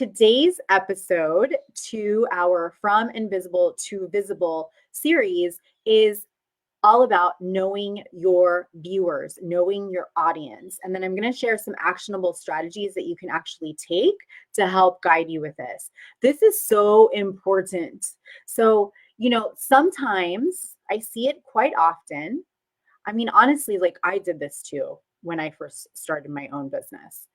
today's episode to our From Invisible to Visible series is all about knowing your viewers, knowing your audience. And then I'm going to share some actionable strategies that you can actually take to help guide you with this. This is so important. So, sometimes I see it quite often. I mean, honestly, like I did this too when I first started my own business,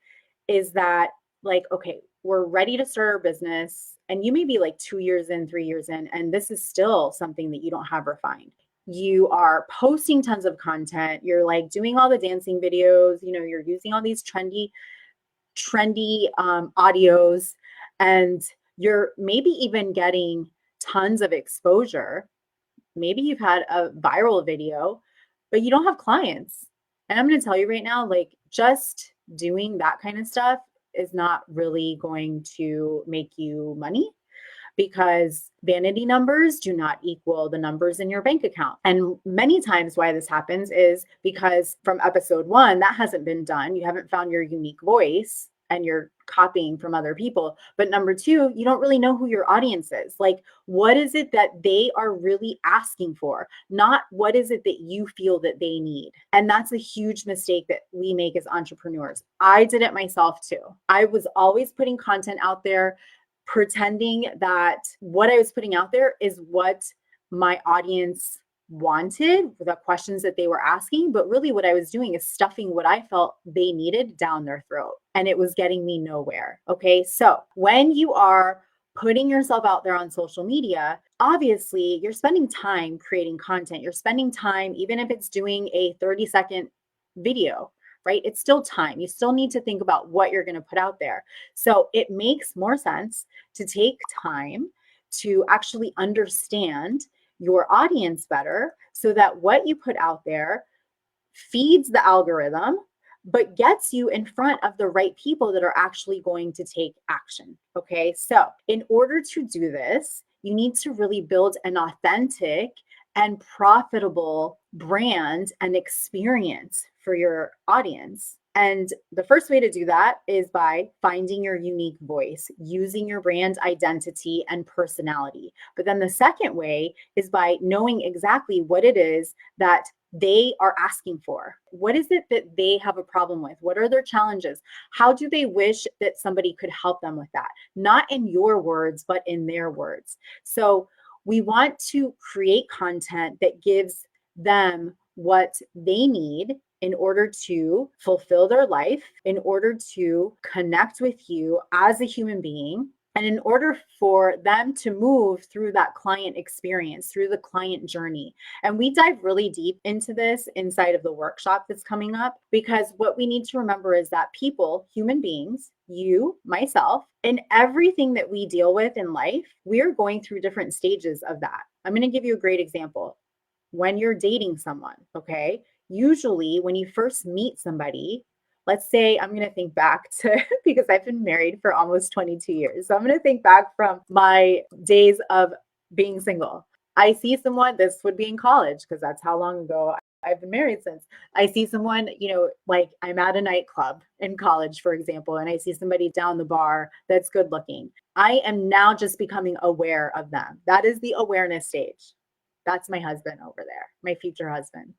is that like, okay, we're ready to start our business. And you may be like 2 years in, 3 years in, and this is still something that you don't have refined. You are posting tons of content. You're like doing all the dancing videos, you're using all these trendy audios, and you're maybe even getting tons of exposure. Maybe you've had a viral video, but you don't have clients. And I'm going to tell you right now, like just doing that kind of stuff is not really going to make you money, because vanity numbers do not equal the numbers in your bank account. And many times why this happens is because from episode 1, that hasn't been done. You haven't found your unique voice and you're copying from other people. But number 2, you don't really know who your audience is. Like, what is it that they are really asking for? Not what is it that you feel that they need. And that's a huge mistake that we make as entrepreneurs. I did it myself too. I was always putting content out there, pretending that what I was putting out there is what my audience wanted, the questions that they were asking. But really what I was doing is stuffing what I felt they needed down their throat. And it was getting me nowhere. Okay. So when you are putting yourself out there on social media, obviously you're spending time creating content. You're spending time, even if it's doing a 30-second video, right? It's still time. You still need to think about what you're going to put out there. So it makes more sense to take time to actually understand your audience better, so that what you put out there feeds the algorithm, but gets you in front of the right people that are actually going to take action. Okay. So in order to do this, you need to really build an authentic and profitable brand and experience for your audience. And the first way to do that is by finding your unique voice, using your brand identity and personality. But then the second way is by knowing exactly what it is that they are asking for. What is it that they have a problem with? What are their challenges? How do they wish that somebody could help them with that? Not in your words, but in their words. So we want to create content that gives them what they need in order to fulfill their life, in order to connect with you as a human being, and in order for them to move through that client experience, through the client journey. And we dive really deep into this inside of the workshop that's coming up, because what we need to remember is that people, human beings, you, myself, and everything that we deal with in life, we're going through different stages of that. I'm going to give you a great example. When you're dating someone, okay, usually when you first meet somebody, let's say I'm going to think back to, because I've been married for almost 22 years. So I'm going to think back from my days of being single. I see someone, this would be in college, because that's how long ago I've been married since. I see someone, like I'm at a nightclub in college, for example, and I see somebody down the bar that's good looking. I am now just becoming aware of them. That is the awareness stage. That's my husband over there, my future husband,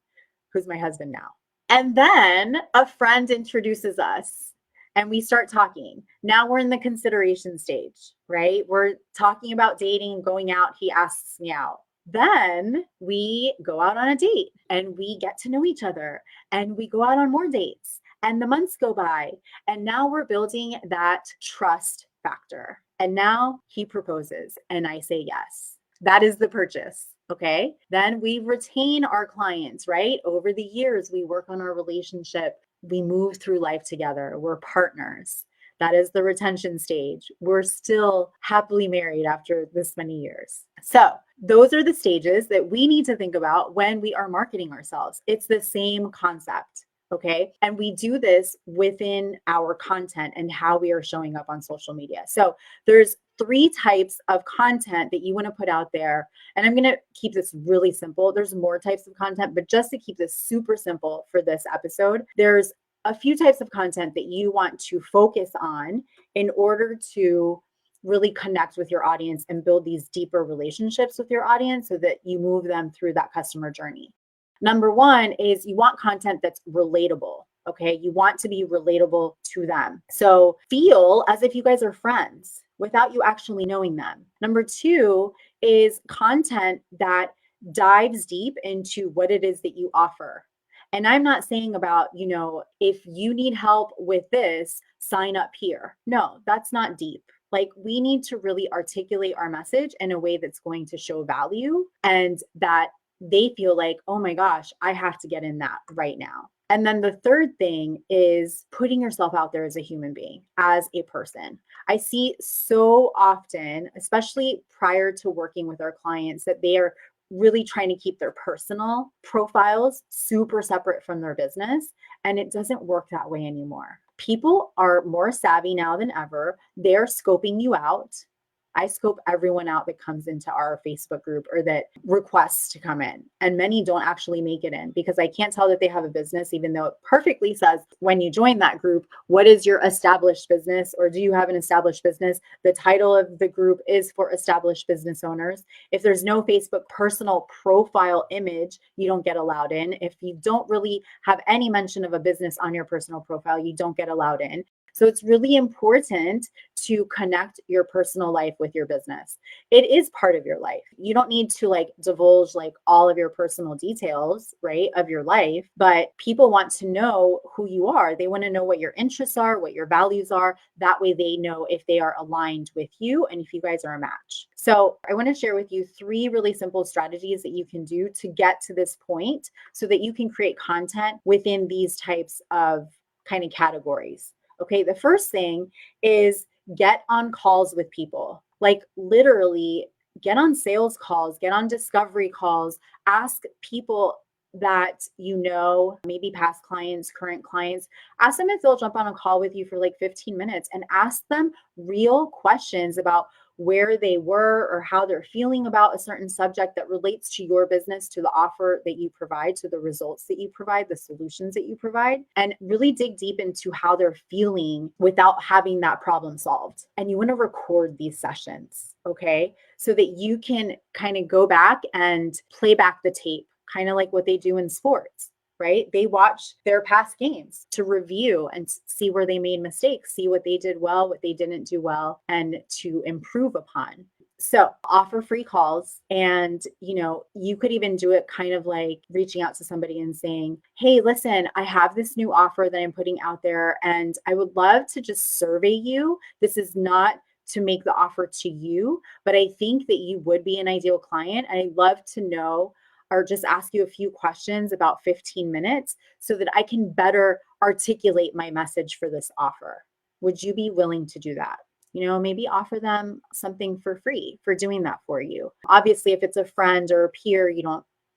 who's my husband now. And then a friend introduces us and we start talking. Now we're in the consideration stage, right? We're talking about dating, going out. He asks me out. Then we go out on a date and we get to know each other and we go out on more dates, and the months go by, and now we're building that trust factor. And now he proposes and I say yes. That is the purchase. Okay. Then we retain our clients, right? Over the years, we work on our relationship. We move through life together. We're partners. That is the retention stage. We're still happily married after this many years. So those are the stages that we need to think about when we are marketing ourselves. It's the same concept. Okay. And we do this within our content and how we are showing up on social media. So there's 3 types of content that you want to put out there. And I'm going to keep this really simple. There's more types of content, but just to keep this super simple for this episode, there's a few types of content that you want to focus on in order to really connect with your audience and build these deeper relationships with your audience so that you move them through that customer journey. Number one is you want content that's relatable. Okay. You want to be relatable to them. So feel as if you guys are friends without you actually knowing them. Number two is content that dives deep into what it is that you offer. And I'm not saying about, if you need help with this, sign up here. No, that's not deep. Like, we need to really articulate our message in a way that's going to show value and that they feel like, oh my gosh, I have to get in that right now. And then the third thing is putting yourself out there as a human being, as a person. I see so often, especially prior to working with our clients, that they are really trying to keep their personal profiles super separate from their business. And it doesn't work that way anymore. People are more savvy now than ever. They're scoping you out. I scope everyone out that comes into our Facebook group or that requests to come in. And many don't actually make it in because I can't tell that they have a business, even though it perfectly says when you join that group, what is your established business, or do you have an established business? The title of the group is for established business owners. If there's no Facebook personal profile image, you don't get allowed in. If you don't really have any mention of a business on your personal profile, you don't get allowed in. So it's really important to connect your personal life with your business. It is part of your life. You don't need to divulge all of your personal details, right, of your life, but people want to know who you are. They want to know what your interests are, what your values are. That way they know if they are aligned with you and if you guys are a match. So I want to share with you 3 really simple strategies that you can do to get to this point so that you can create content within these types of kind of categories. Okay, the first thing is get on calls with people. Like, literally get on sales calls, get on discovery calls, ask people that maybe past clients, current clients, ask them if they'll jump on a call with you for 15 minutes and ask them real questions about where they were or how they're feeling about a certain subject that relates to your business, to the offer that you provide, to the results that you provide, the solutions that you provide, and really dig deep into how they're feeling without having that problem solved. And you want to record these sessions, okay? So that you can kind of go back and play back the tape, kind of like what they do in sports. Right? They watch their past games to review and see where they made mistakes, see what they did well, what they didn't do well, and to improve upon. So offer free calls. And, you could even do it kind of like reaching out to somebody and saying, hey, listen, I have this new offer that I'm putting out there, and I would love to just survey you. This is not to make the offer to you, but I think that you would be an ideal client. I'd love to know or just ask you a few questions about 15 minutes so that I can better articulate my message for this offer. Would you be willing to do that? Maybe offer them something for free for doing that for you. Obviously, if it's a friend or a peer,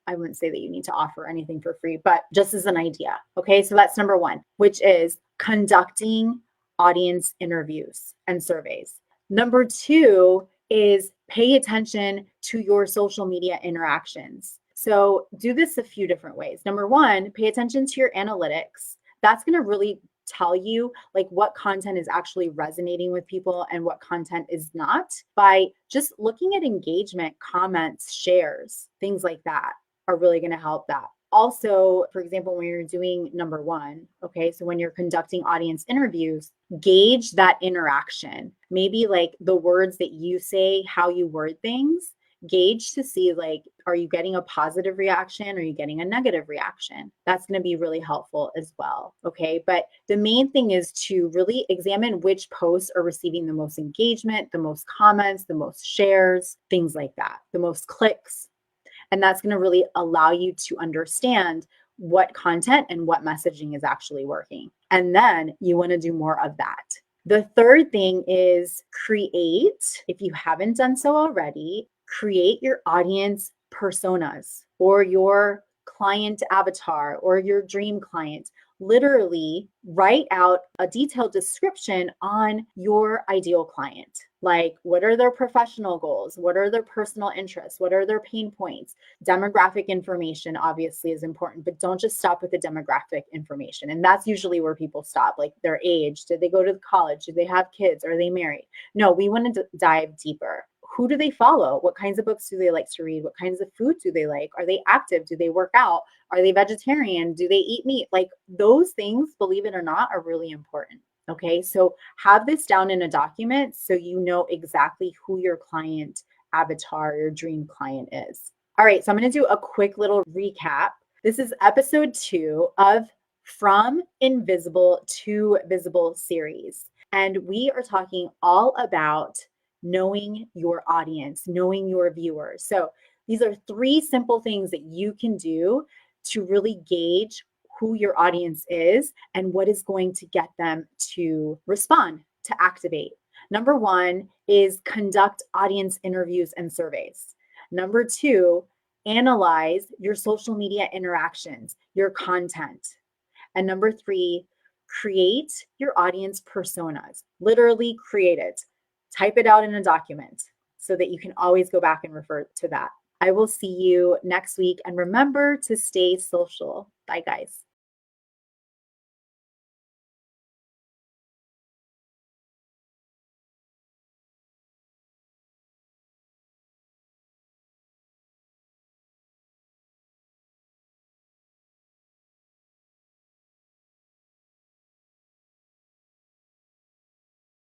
I wouldn't say that you need to offer anything for free, but just as an idea. Okay, so that's number 1, which is conducting audience interviews and surveys. Number 2 is pay attention to your social media interactions. So do this a few different ways. Number 1, pay attention to your analytics. That's going to really tell you what content is actually resonating with people and what content is not by just looking at engagement, comments, shares, things like that are really going to help that. Also, for example, when you're doing number 1, okay, so when you're conducting audience interviews, gauge that interaction. Maybe the words that you say, how you word things, gauge to see are you getting a positive reaction? Are you getting a negative reaction? That's going to be really helpful as well. Okay. But the main thing is to really examine which posts are receiving the most engagement, the most comments, the most shares, things like that, the most clicks. And that's going to really allow you to understand what content and what messaging is actually working. And then you want to do more of that. The third thing is create, if you haven't done so already, create your audience personas or your client avatar or your dream client. literally write out a detailed description on your ideal client. Like, what are their professional goals? What are their personal interests? What are their pain points? Demographic information obviously is important, but don't just stop with the demographic information. And that's usually where people stop, like their age. Did they go to college? Did they have kids? Are they married? No, we want to dive deeper. Who do they follow? What kinds of books do they like to read? What kinds of food do they like? Are they active? Do they work out? Are they vegetarian? Do they eat meat? Like those things, believe it or not, are really important. Okay, so have this down in a document so you know exactly who your client avatar, your dream client is. All right, so I'm going to do a quick little recap. This is episode 2 of From Invisible to Visible series. And we are talking all about knowing your audience, knowing your viewers. So these are 3 simple things that you can do to really gauge who your audience is and what is going to get them to respond, to activate. Number 1 is conduct audience interviews and surveys. Number 2, analyze your social media interactions, your content. And number 3, create your audience personas. Literally create it. Type it out in a document so that you can always go back and refer to that. I will see you next week. And remember to stay social. Bye, guys.